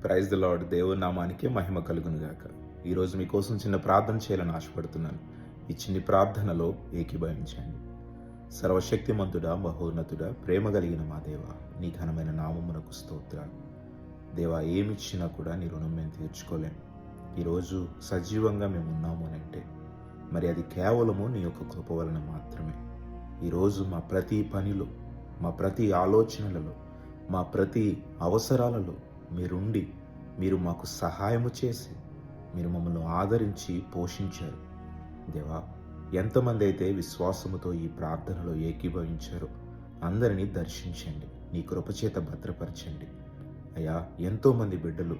Praise the lord. దేవుని నామానికి మహిమ కలుగును గాక. ఈరోజు మీకోసం చిన్న ప్రార్థన చేయాలని ఆశపడుతున్నాను. ఈ చిన్ని ప్రార్థనలో ఏకీభవించండి. సర్వశక్తిమంతుడా, మహోన్నతుడా, ప్రేమ కలిగిన మా దేవ, నీ ఘనమైన నామమునకు స్తోత్రాలు. దేవా, ఏమిచ్చినా కూడా నీ రుణం మేము తీర్చుకోలేం. ఈరోజు సజీవంగా మేము ఉన్నాము అని అంటే మరి అది కేవలము నీ యొక్క కృప వలన మాత్రమే. ఈరోజు మా ప్రతి పనిలో, మా ప్రతి ఆలోచనలలో, మా ప్రతి అవసరాలలో మీరుండి మీరు మాకు సహాయము చేసి మీరు మమ్మల్ని ఆదరించి పోషించారు. దేవా, ఎంతమంది అయితే విశ్వాసముతో ఈ ప్రార్థనలో ఏకీభవించారో అందరినీ దర్శించండి, నీ కృపచేత భద్రపరచండి. అయ్యా, ఎంతోమంది బిడ్డలు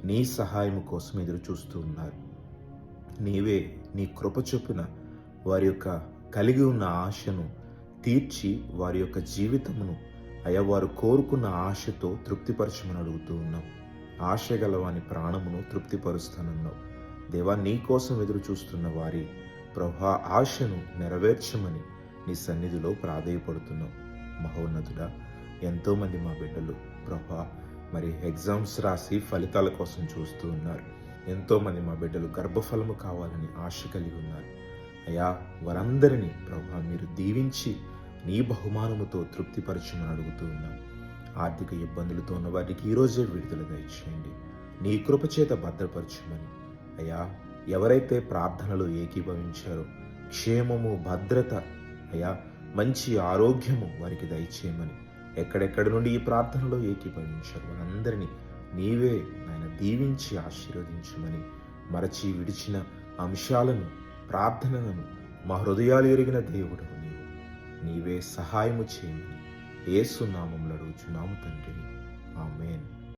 నీ సహాయం కోసం ఎదురు చూస్తూ ఉన్నారు. నీవే నీ కృప చొప్పున వారి యొక్క కలిగి ఉన్న ఆశను తీర్చి వారి యొక్క జీవితమును అయ్యా వారు కోరుకున్న ఆశతో తృప్తిపరచమని అడుగుతూ ఉన్నాం. ఆశ గలవాని ప్రాణమును తృప్తిపరుస్తానన్నావు. దేవా, నీ కోసం ఎదురు చూస్తున్న వారి ప్రభా ఆశను నెరవేర్చమని నీ సన్నిధిలో ప్రాధేయపడుతున్నాం. మహోన్నతుడా, ఎంతోమంది మా బిడ్డలు ప్రభా మరి ఎగ్జామ్స్ రాసి ఫలితాల కోసం చూస్తూ ఉన్నారు. ఎంతోమంది మా బిడ్డలు గర్భఫలము కావాలని ఆశ కలిగి ఉన్నారు. అయ్యా, వారందరినీ ప్రభా మీరు దీవించి నీ బహుమానముతో తృప్తిపరచమని అడుగుతూ ఉన్నాం. ఆర్థిక ఇబ్బందులతో ఉన్న వారికి ఈరోజే విడుదల దయచేయండి, నీ కృపచేత భద్రపరచమని. అయ్యా, ఎవరైతే ప్రార్థనలో ఏకీభవించారో క్షేమము, భద్రత, అయ్యా మంచి ఆరోగ్యము వారికి దయచేయమని. ఎక్కడెక్కడి నుండి ఈ ప్రార్థనలో ఏకీభవించారు వారందరినీ నీవే ఆయన దీవించి ఆశీర్వదించమని. మరచి విడిచిన అంశాలను, ప్రార్థనలను మా హృదయాలు ఎరిగిన దేవుడు నీవే సహాయము చేయమని యేసు నామములో అడుగుచున్నాము తండ్రి. ఆమేన్.